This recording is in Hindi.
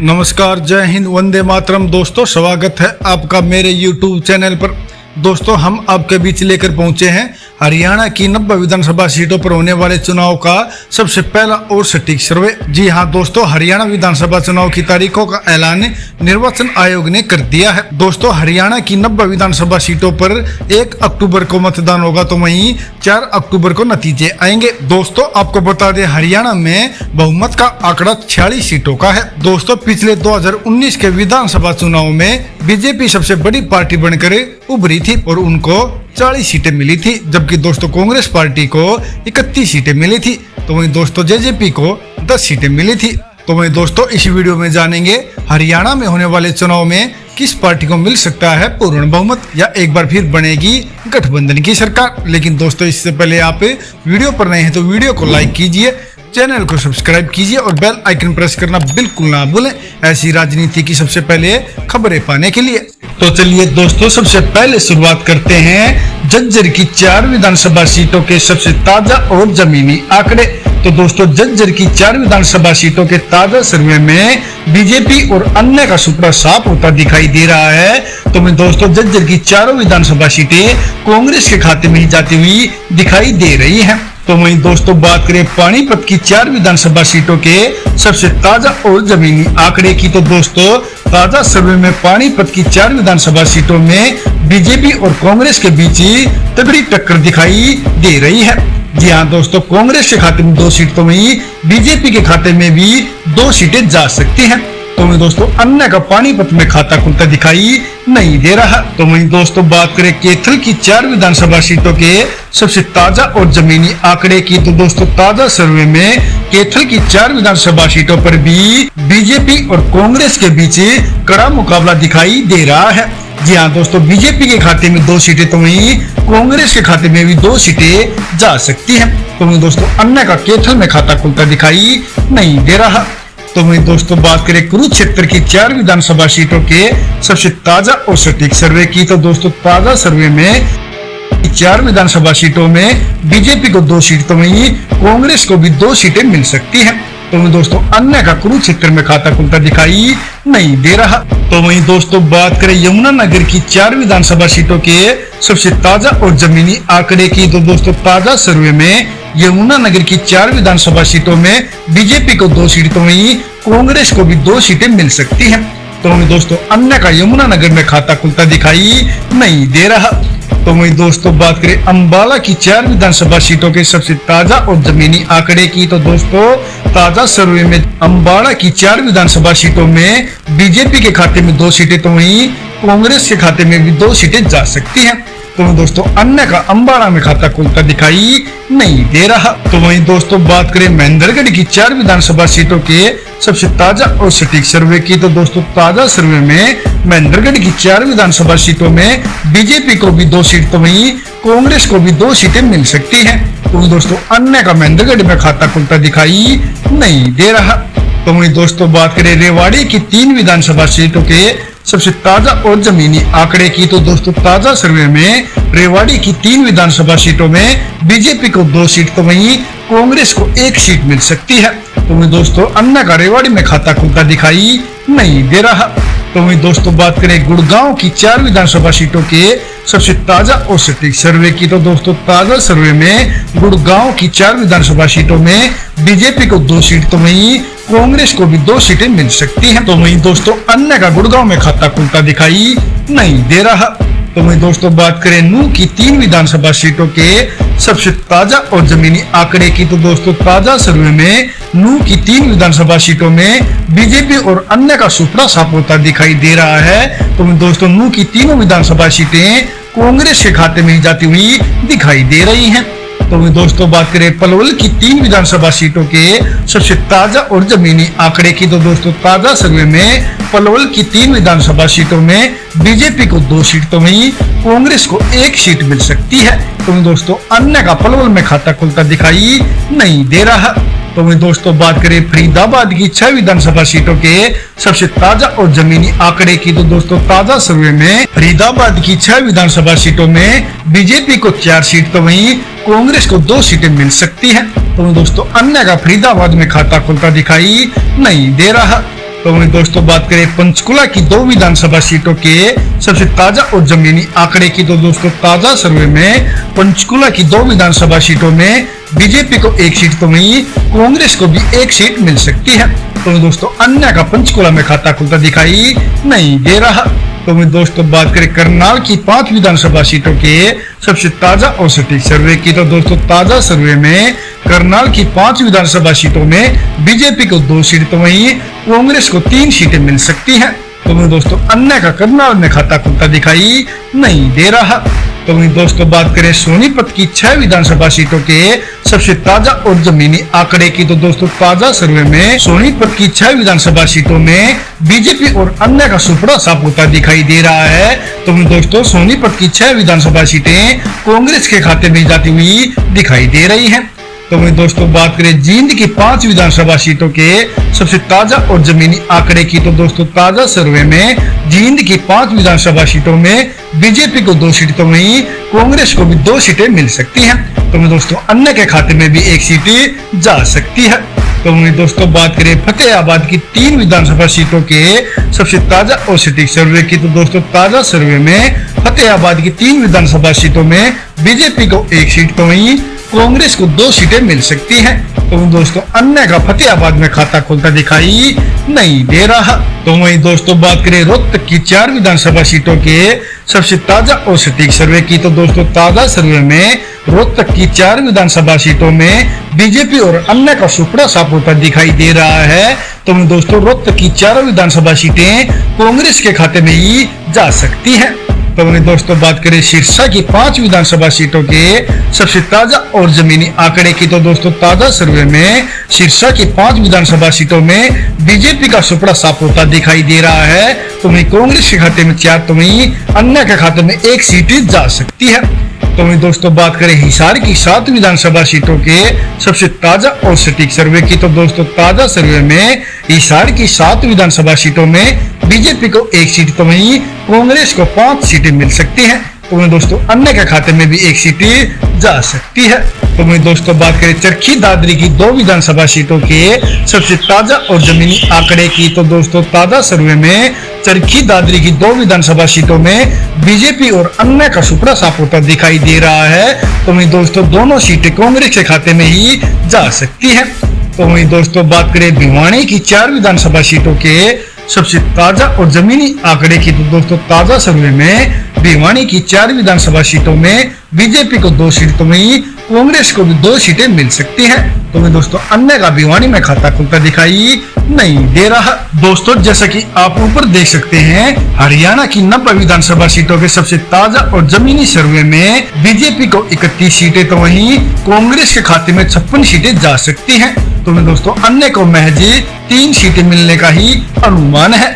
नमस्कार, जय हिंद, वंदे मातरम। दोस्तों, स्वागत है आपका मेरे YouTube चैनल पर। दोस्तों, हम आपके बीच लेकर पहुंचे हैं हरियाणा की 90 विधानसभा सीटों पर होने वाले चुनाव का सबसे पहला और सटीक सर्वे। जी हां दोस्तों, हरियाणा विधानसभा चुनाव की तारीखों का ऐलान निर्वाचन आयोग ने कर दिया है। दोस्तों, हरियाणा की 90 विधानसभा सीटों पर 1 अक्टूबर को मतदान होगा, तो वहीं 4 अक्टूबर को नतीजे आएंगे। दोस्तों, आपको बता दें, हरियाणा में बहुमत का आंकड़ा 46 सीटों का है। दोस्तों, पिछले 2019 के विधानसभा चुनाव में बीजेपी सबसे बड़ी पार्टी बनकर उभरी थी और उनको 40 सीटें मिली थी, जबकि दोस्तों कांग्रेस पार्टी को 31 सीटें मिली थी, तो वहीं दोस्तों जेजेपी को 10 सीटें मिली थी। तो वहीं दोस्तों इस वीडियो में जानेंगे हरियाणा में होने वाले चुनाव में किस पार्टी को मिल सकता है पूर्ण बहुमत, या एक बार फिर बनेगी गठबंधन की सरकार। लेकिन दोस्तों, इससे पहले आप वीडियो पर नए हैं तो वीडियो को लाइक कीजिए, चैनल को सब्सक्राइब कीजिए और बेल आइकन प्रेस करना बिल्कुल ना भूलें, ऐसी राजनीति की सबसे पहले खबरें पाने के लिए। तो चलिए दोस्तों, सबसे पहले शुरुआत करते हैं झज्जर की 4 विधानसभा सीटों के सबसे ताजा और जमीनी आंकड़े। तो दोस्तों, झज्जर की 4 विधानसभा सीटों के ताजा सर्वे में बीजेपी और अन्य का सुपड़ा साफ होता दिखाई दे रहा है। तो मैं दोस्तों, झज्जर की 4 विधानसभा सीटें कांग्रेस के खाते में ही जाती हुई दिखाई दे रही है। तो वहीं दोस्तों बात करें पानीपत की 4 विधानसभा सीटों के सबसे ताजा और जमीनी आंकड़े की, तो दोस्तों ताजा सर्वे में पानीपत की 4 विधानसभा सीटों में बीजेपी और कांग्रेस के बीच तगड़ी टक्कर दिखाई दे रही है। जी हाँ दोस्तों, कांग्रेस के खाते में 2 सीट, तो वहीं बीजेपी के खाते में भी 2 सीटें जा सकती हैं। तो वहीं दोस्तों अन्य का पानीपत में खाता खुलता दिखाई नहीं दे रहा। तो वहीं दोस्तों बात करें कैथल की 4 विधानसभा सीटों के सबसे ताजा और जमीनी आंकड़े की, तो दोस्तों ताजा सर्वे में कैथल की 4 विधानसभा सीटों पर भी बीजेपी और कांग्रेस के बीच कड़ा मुकाबला दिखाई दे रहा है। जी हाँ दोस्तों, बीजेपी के खाते में 2 सीटें, तो वहीं कांग्रेस के खाते में भी 2 सीटें जा सकती हैं। तो वहीं दोस्तों अन्य का कैथल में खाता खुलता दिखाई नहीं दे रहा। तो वहीं दोस्तों बात करें कुरुक्षेत्र की 4 विधानसभा सीटों के सबसे ताजा और सटीक सर्वे की, तो दोस्तों ताजा सर्वे में 4 विधानसभा सीटों में बीजेपी को 2 सीट, तो वहीं कांग्रेस को भी 2 सीटें मिल सकती हैं। तो वहीं दोस्तों अन्य का कुरुक्षेत्र में खाता खुलता दिखाई नहीं दे रहा। तो वहीं दोस्तों बात करें यमुनानगर की 4 विधानसभा सीटों के सबसे ताजा और जमीनी आंकड़े की, तो दोस्तों ताजा सर्वे में यमुनानगर की 4 विधानसभा सीटों में बीजेपी को 2 सीट, तो वहीं कांग्रेस को भी 2 सीटें मिल सकती हैं। तो वहीं दोस्तों अन्य का यमुनानगर में खाता खुलता दिखाई नहीं दे रहा। तो वहीं दोस्तों बात करें अंबाला की 4 विधानसभा सीटों के सबसे ताजा और जमीनी आंकड़े की, तो दोस्तों ताजा सर्वे में अंबाला की 4 विधानसभा सीटों में बीजेपी के खाते में 2 सीटें, तो वहीं कांग्रेस के खाते में भी 2 सीटें जा सकती हैं। तो दोस्तों अन्य का अंबाला में खाता खुलता दिखाई नहीं दे रहा। तो वहीं दोस्तों बात करें महेंद्रगढ़ की 4 विधानसभा सीटों के सबसे ताजा और सटीक सर्वे की, तो दोस्तों ताजा सर्वे में महेंद्रगढ़ की 4 विधानसभा सीटों में बीजेपी को भी 2 सीट, तो वहीं कांग्रेस को भी 2 सीटें मिल सकती हैं। तो दोस्तों अन्य का महेंद्रगढ़ में खाता खुलता दिखाई नहीं दे रहा। तो वहीं दोस्तों बात करें रेवाड़ी की 3 विधानसभा सीटों के सबसे ताजा और जमीनी आंकड़े की, तो दोस्तों ताजा सर्वे में रेवाड़ी की 3 विधानसभा सीटों में बीजेपी को 2 सीट, तो वहीं कांग्रेस को 1 सीट मिल सकती है। तो वहीं दोस्तों अन्य का रेवाड़ी में खाता खुलता दिखाई नहीं दे रहा। तो वहीं दोस्तों बात करें गुड़गांव की 4 विधानसभा सीटों के सबसे ताजा और सटीक सर्वे की, तो दोस्तों ताजा सर्वे में गुड़गांव की 4 विधानसभा सीटों में बीजेपी को 2 सीट, तो वहीं कांग्रेस को भी 2 सीटें मिल सकती हैं। तो वहीं दोस्तों अन्य का गुड़गांव में खाता खुलता दिखाई नहीं दे रहा। तो वहीं दोस्तों बात करें नूह की 3 विधानसभा सीटों के सबसे ताजा और जमीनी आंकड़े की, तो दोस्तों ताजा सर्वे में नूह की 3 विधानसभा सीटों में बीजेपी और अन्य का सुपड़ा साफ होता दिखाई दे रहा है। तो दोस्तों नूह की तीनों विधानसभा सीटें कांग्रेस के खाते में ही जाती हुई दिखाई दे रही हैं। तो दोस्तों बात करें पलवल की 3 विधानसभा सीटों के सबसे ताजा और जमीनी आंकड़े की, तो दोस्तों ताजा सर्वे में पलवल की 3 विधानसभा सीटों में बीजेपी को 2 सीट, तो वहीं कांग्रेस को 1 सीट मिल सकती है। तो दोस्तों अन्य का पलवल में खाता खुलता दिखाई नहीं दे रहा। तो वहीं दोस्तों बात करें फरीदाबाद की 6 विधानसभा सीटों के सबसे ताजा और जमीनी आंकड़े की, तो दोस्तों ताजा सर्वे में फरीदाबाद की 6 विधानसभा सीटों में बीजेपी को 4 सीट, तो वहीं कांग्रेस को 2 सीटें मिल सकती हैं। तो दोस्तों अन्य का फरीदाबाद में खाता खुलता दिखाई नहीं दे रहा। तो वहीं दोस्तों बात करें पंचकुला की 2 विधानसभा सीटों के सबसे ताजा और जमीनी आंकड़े की, तो दोस्तों ताजा सर्वे में पंचकुला की 2 विधानसभा सीटों में बीजेपी को 1 सीट तो वहीं कांग्रेस को भी 1 सीट मिल सकती है। तो दोस्तों अन्य का पंचकुला में खाता खुलता दिखाई नहीं दे रहा। तो मैं दोस्तों बात करें करनाल की 5 विधानसभा सीटों के सबसे ताजा और सटीक सर्वे की, तो दोस्तों ताजा सर्वे में करनाल की 5 विधानसभा सीटों में बीजेपी को 2 सीट तो वहीं कांग्रेस को 3 सीटें मिल सकती हैं। तो मैं दोस्तों अन्य का करनाल में खाता खुलता दिखाई नहीं दे रहा। तो वहीं दोस्तों बात करें सोनीपत की 6 विधानसभा सीटों के सबसे ताजा और जमीनी आंकड़े की, तो दोस्तों ताजा सर्वे में सोनीपत की 6 विधानसभा सीटों में बीजेपी और अन्य का सुपड़ा साफ होता दिखाई दे रहा है। तो वहीं दोस्तों सोनीपत की 6 विधानसभा सीटें कांग्रेस के खाते में जाती हुई दिखाई दे रही है। तो वहीं दोस्तों बात करें जींद की 5 विधानसभा सीटों के सबसे ताजा और जमीनी आंकड़े की, तो दोस्तों ताजा सर्वे में जींद की 5 विधानसभा सीटों में बीजेपी को 2 सीट तो वहीं कांग्रेस को भी 2 सीटें मिल सकती हैं। तो वहीं दोस्तों अन्य के खाते में भी 1 सीट जा सकती है। तो वहीं दोस्तों बात करें फतेहाबाद की 3 विधानसभा सीटों के सबसे ताजा और सटीक सर्वे की, तो दोस्तों ताजा सर्वे में फतेहाबाद की 3 विधानसभा सीटों में बीजेपी को 1 सीट तो वहीं कांग्रेस को 2 सीटें मिल सकती हैं। तो दोस्तों अन्य का फतेहाबाद में खाता खुलता दिखाई नहीं दे रहा। तो वहीं दोस्तों बात करें रोहतक की 4 विधानसभा सीटों के सबसे ताजा और सटीक सर्वे की, तो दोस्तों ताजा सर्वे में रोहतक की 4 विधानसभा सीटों में बीजेपी और अन्य का सुपड़ा साफ होता दिखाई दे रहा है। तो दोस्तों रोहतक की 4 विधानसभा सीटें कांग्रेस के खाते में ही जा सकती हैं। तो वहीं दोस्तों बात करें सिरसा की 5 विधानसभा सीटों के सबसे ताजा और जमीनी आंकड़े की, तो दोस्तों ताजा सर्वे में सिरसा की 5 विधानसभा सीटों में बीजेपी का सुपड़ा साफ होता दिखाई दे रहा है। तो वहीं कांग्रेस के खाते में 4 तो वहीं अन्य के खाते में 1 सीट जा सकती है। तो वहीं दोस्तों बात करें हिसार की 7 विधानसभा सीटों के सबसे ताजा और सटीक सर्वे की, तो दोस्तों ताजा सर्वे में हिसार की 7 विधानसभा सीटों में बीजेपी को 1 सीट तो वहीं कांग्रेस को 5 सीटें मिल सकती हैं। तो वहीं दोस्तों अन्य के खाते में भी 1 सीट जा सकती है। तो वहीं दोस्तों बात करें चरखी दादरी की 2 विधानसभा सीटों के सबसे ताजा और जमीनी आंकड़े की, तो दोस्तों ताजा सर्वे में चरखी दादरी की 2 विधानसभा सीटों में बीजेपी और अन्य का सुपड़ा साफ होता दिखाई दे रहा है। तो वहीं दोस्तों दोनों सीटें कांग्रेस के खाते में ही जा सकती है। तो वहीं दोस्तों बात करें भिवानी की 4 विधानसभा सीटों के सबसे ताजा और जमीनी आंकड़े की, तो दोस्तों ताजा सर्वे में भिवानी की 4 विधानसभा सीटों में बीजेपी को 2 सीट तो वहीं कांग्रेस को भी 2 सीटें मिल सकती हैं। तो वहीं दोस्तों अन्य का भिवानी में खाता खुलता दिखाई नहीं दे रहा। दोस्तों जैसा कि आप ऊपर देख सकते हैं हरियाणा की 90 विधानसभा सीटों के सबसे ताजा और जमीनी सर्वे में बीजेपी को 31 सीटें तो वहीं कांग्रेस के खाते में 56 सीटें जा सकती हैं। तो दोस्तों अन्य को महज 3 सीटें मिलने का ही अनुमान है।